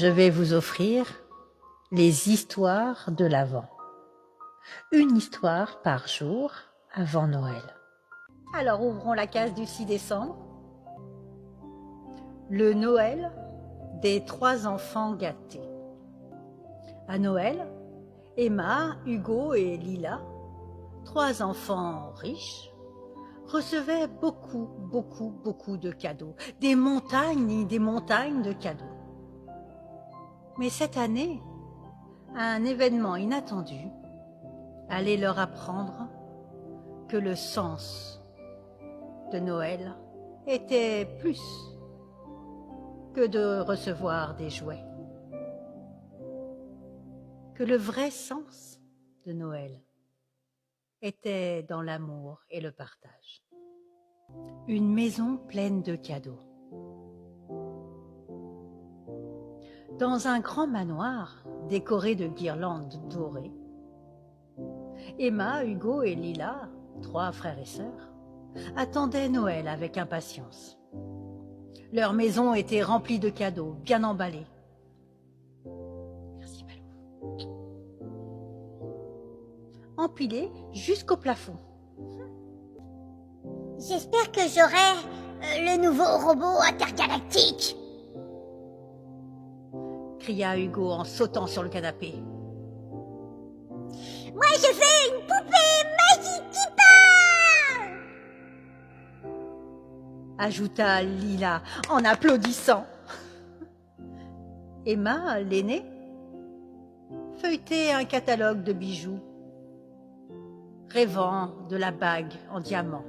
je vais vous offrir les histoires de l'Avent. Une histoire par jour avant Noël. Alors ouvrons la case du 6 décembre. Le Noël des 3 enfants gâtés. À Noël, Emma, Hugo et Lila, 3 enfants riches, recevaient beaucoup de cadeaux, des montagnes et des montagnes de cadeaux. Mais cette année, un événement inattendu allait leur apprendre que le sens de Noël était plus que de recevoir des jouets, que le vrai sens de Noël était dans l'amour et le partage. Une maison pleine de cadeaux. Dans un grand manoir décoré de guirlandes dorées, Emma, Hugo et Lila, 3 frères et sœurs, attendaient Noël avec impatience. Leur maison était remplie de cadeaux, bien emballés. Merci Malou. Empilés jusqu'au plafond. J'espère que j'aurai le nouveau robot intergalactique, cria Hugo en sautant sur le canapé. Moi je fais une poupée magique qui parle, ajouta Lila en applaudissant. Emma, l'aînée, feuilletait un catalogue de bijoux, rêvant de la bague en diamant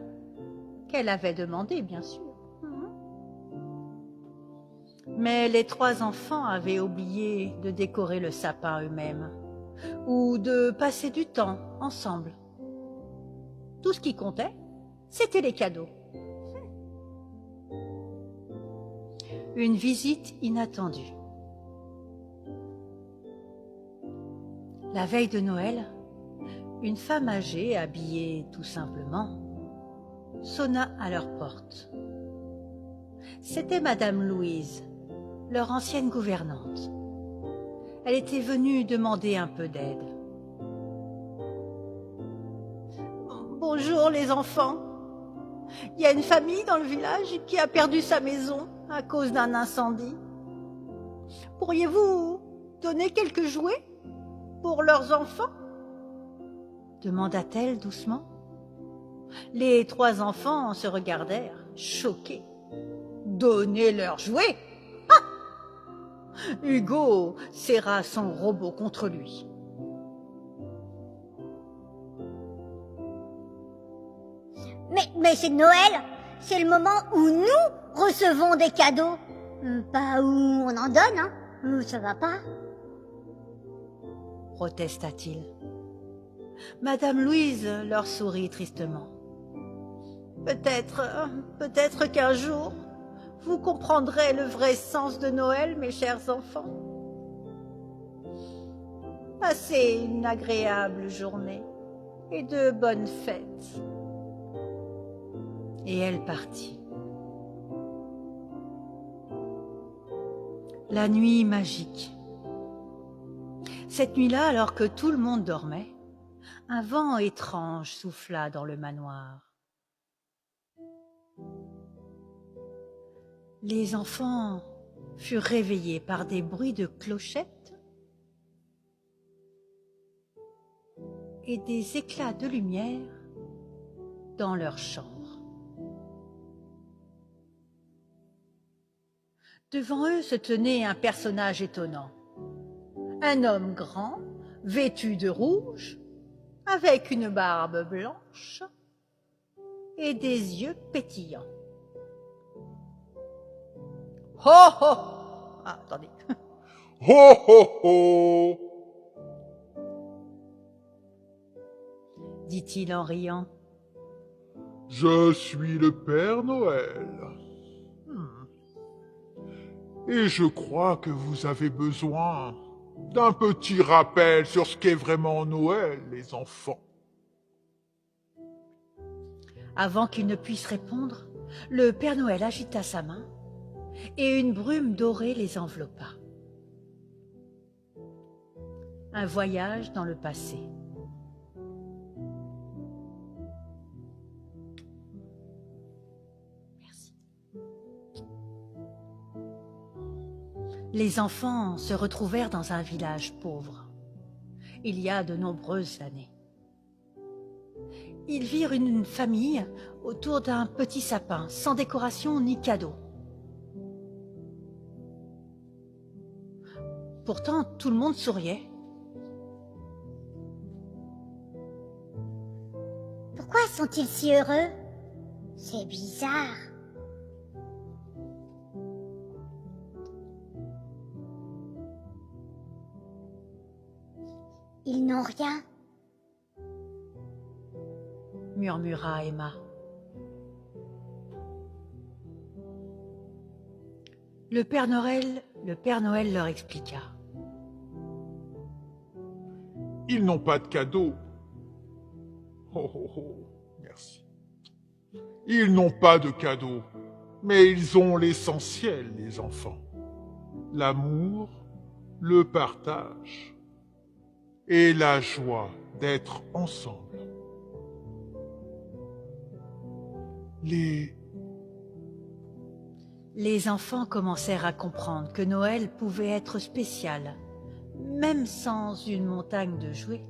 qu'elle avait demandée, bien sûr. Mais les 3 enfants avaient oublié de décorer le sapin eux-mêmes ou de passer du temps ensemble. Tout ce qui comptait, c'était les cadeaux. Une visite inattendue. La veille de Noël, une femme âgée, habillée tout simplement, sonna à leur porte. C'était Madame Louise, leur ancienne gouvernante. Elle était venue demander un peu d'aide. « Bonjour les enfants. Il y a une famille dans le village qui a perdu sa maison à cause d'un incendie. Pourriez-vous donner quelques jouets pour leurs enfants ?» demanda-t-elle doucement. Les 3 enfants se regardèrent, choqués. Donner leurs jouets ? Hugo serra son robot contre lui. Mais c'est Noël, c'est le moment où nous recevons des cadeaux, pas où on en donne, hein. Ça va pas, protesta-t-il. Madame Louise leur sourit tristement. Peut-être qu'un jour, vous comprendrez le vrai sens de Noël, mes chers enfants. Passez une agréable journée et de bonnes fêtes. Et elle partit. La nuit magique. Cette nuit-là, alors que tout le monde dormait, un vent étrange souffla dans le manoir. Les enfants furent réveillés par des bruits de clochettes et des éclats de lumière dans leur chambre. Devant eux se tenait un personnage étonnant. Un homme grand, vêtu de rouge, avec une barbe blanche et des yeux pétillants. Ho ho! Ah, attendez. Ho ho ho! dit-il en riant. Je suis le Père Noël. Et je crois que vous avez besoin d'un petit rappel sur ce qu'est vraiment Noël, les enfants. Avant qu'il ne puisse répondre, le Père Noël agita sa main et une brume dorée les enveloppa. un voyage dans le passé. Merci. Les enfants se retrouvèrent dans un village pauvre, il y a de nombreuses années. Ils virent une famille autour d'un petit sapin, sans décoration ni cadeau. Pourtant, tout le monde souriait. Pourquoi sont-ils si heureux? C'est bizarre. Ils n'ont rien. Murmura Emma. Le Père Noël leur expliqua. Ils n'ont pas de cadeau. Oh, oh, oh, merci. Ils n'ont pas de cadeau, mais ils ont l'essentiel, les enfants. L'amour, le partage et la joie d'être ensemble. Les enfants commencèrent à comprendre que Noël pouvait être spécial, même sans une montagne de jouets.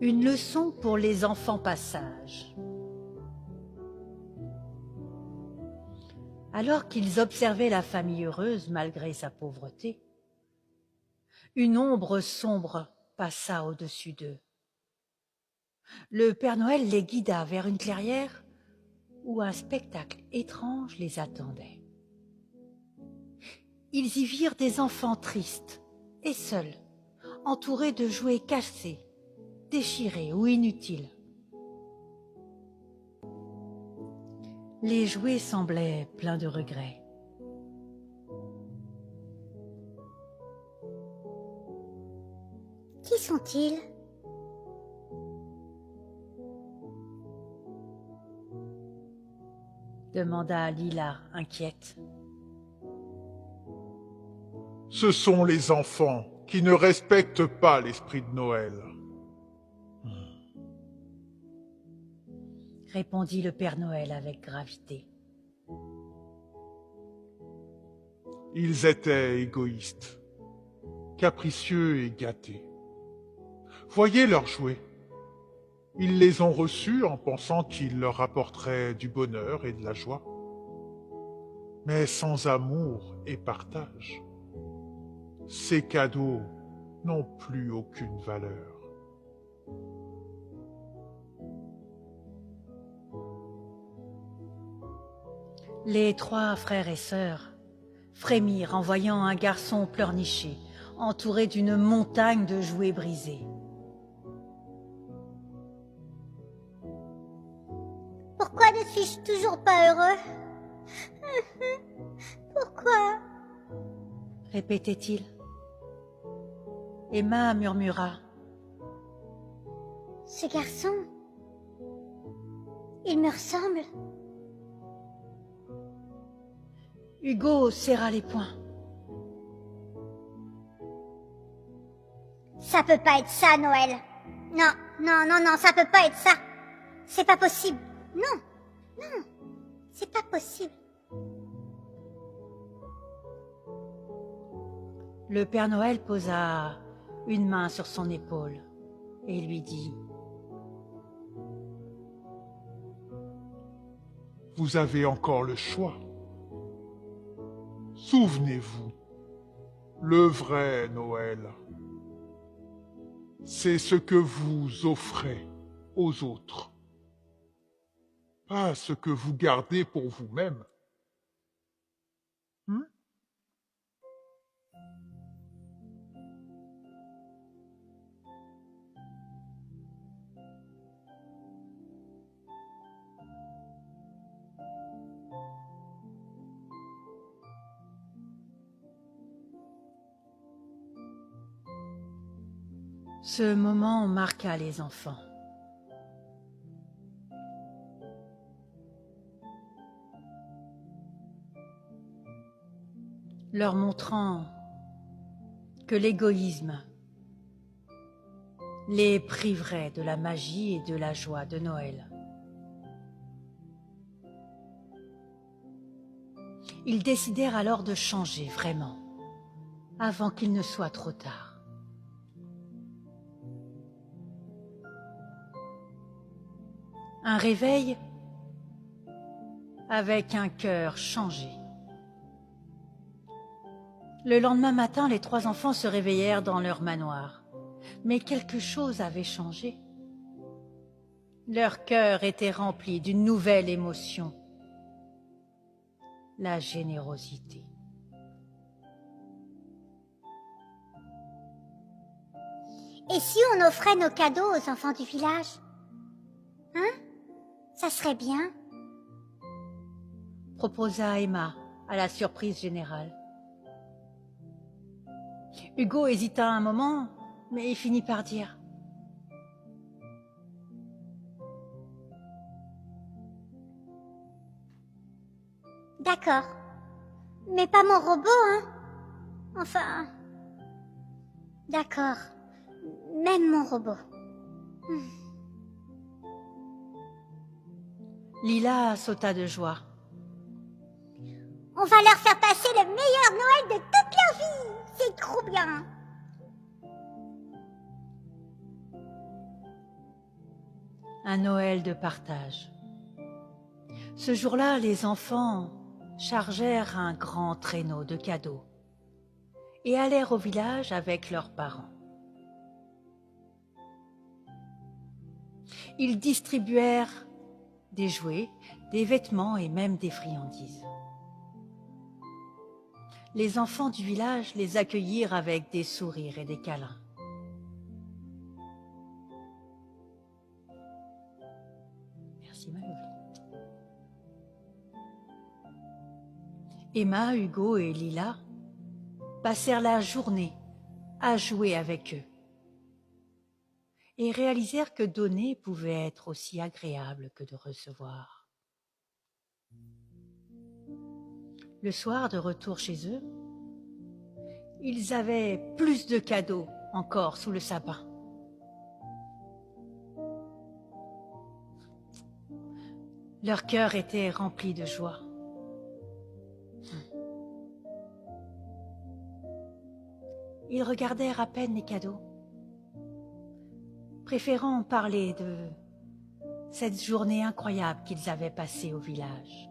Une leçon pour les enfants pas sages. Alors qu'ils observaient la famille heureuse malgré sa pauvreté, une ombre sombre passa au-dessus d'eux. Le Père Noël les guida vers une clairière où un spectacle étrange les attendait. Ils y virent des enfants tristes et seuls, entourés de jouets cassés, déchirés ou inutiles. Les jouets semblaient pleins de regrets. Qui sont-ils? Demanda Lila, inquiète. Ce sont les enfants qui ne respectent pas l'esprit de Noël. Répondit le Père Noël avec gravité. Ils étaient égoïstes, capricieux et gâtés. Voyez leurs jouets. Ils les ont reçus en pensant qu'ils leur apporteraient du bonheur et de la joie. Mais sans amour et partage, ces cadeaux n'ont plus aucune valeur. Les 3 frères et sœurs frémirent en voyant un garçon pleurnicher, entouré d'une montagne de jouets brisés. Pourquoi ne suis-je toujours pas heureux? Pourquoi? Répétait-il. Emma murmura. Ce garçon, il me ressemble. Hugo serra les poings. Ça peut pas être ça, Noël. Non, non, non, non, ça peut pas être ça. C'est pas possible. Non, non, c'est pas possible. Le Père Noël posa une main sur son épaule et lui dit « Vous avez encore le choix. Souvenez-vous, le vrai Noël, c'est ce que vous offrez aux autres, pas ce que vous gardez pour vous-même. Ce moment marqua les enfants. Leur montrant que l'égoïsme les priverait de la magie et de la joie de Noël. Ils décidèrent alors de changer vraiment, avant qu'il ne soit trop tard. Un réveil avec un cœur changé. Le lendemain matin, les 3 enfants se réveillèrent dans leur manoir. Mais quelque chose avait changé. Leur cœur était rempli d'une nouvelle émotion, la générosité. Et si on offrait nos cadeaux aux enfants du village? Hein? Ça serait bien. Proposa Emma à la surprise générale. Hugo hésita un moment, mais il finit par dire « D'accord. Mais pas mon robot, hein? Enfin... D'accord. Même mon robot. » Lila sauta de joie. « On va leur faire passer le meilleur Noël de toute leur vie! C'est trop bien! » Un Noël de partage. Ce jour-là, les enfants chargèrent un grand traîneau de cadeaux et allèrent au village avec leurs parents. Ils distribuèrent des jouets, des vêtements et même des friandises. Les enfants du village les accueillirent avec des sourires et des câlins. Merci, ma lovely. Emma, Hugo et Lila passèrent la journée à jouer avec eux et réalisèrent que donner pouvait être aussi agréable que de recevoir. Le soir, de retour chez eux, ils avaient plus de cadeaux encore sous le sapin. Leur cœur était rempli de joie. Ils regardèrent à peine les cadeaux, préférant parler de cette journée incroyable qu'ils avaient passée au village.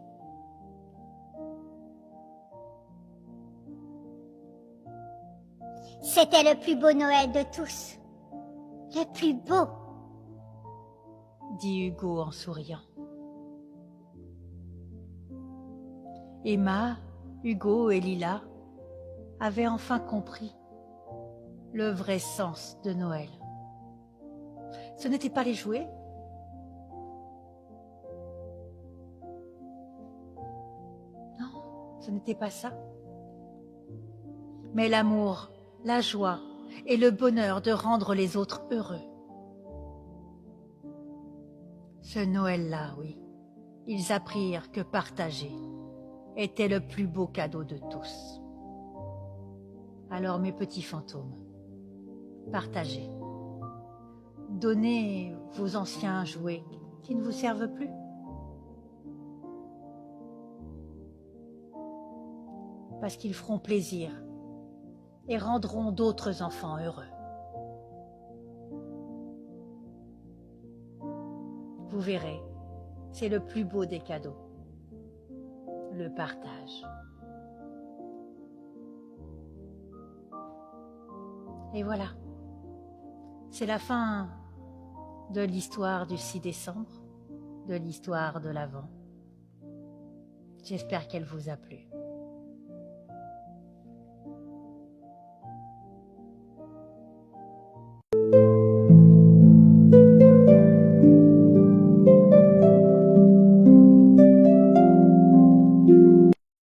C'était le plus beau Noël de tous. Le plus beau. Dit Hugo en souriant. Emma, Hugo et Lila avaient enfin compris le vrai sens de Noël. Ce n'était pas les jouets, non, ce n'était pas ça, mais l'amour, la joie et le bonheur de rendre les autres heureux. Ce Noël-là, oui, ils apprirent que partager était le plus beau cadeau de tous. Alors mes petits fantômes, partagez. Donnez vos anciens jouets qui ne vous servent plus. Parce qu'ils feront plaisir et rendront d'autres enfants heureux. Vous verrez, c'est le plus beau des cadeaux, le partage. Et voilà, c'est la fin de l'histoire du 6 décembre, de l'histoire de l'Avent. J'espère qu'elle vous a plu.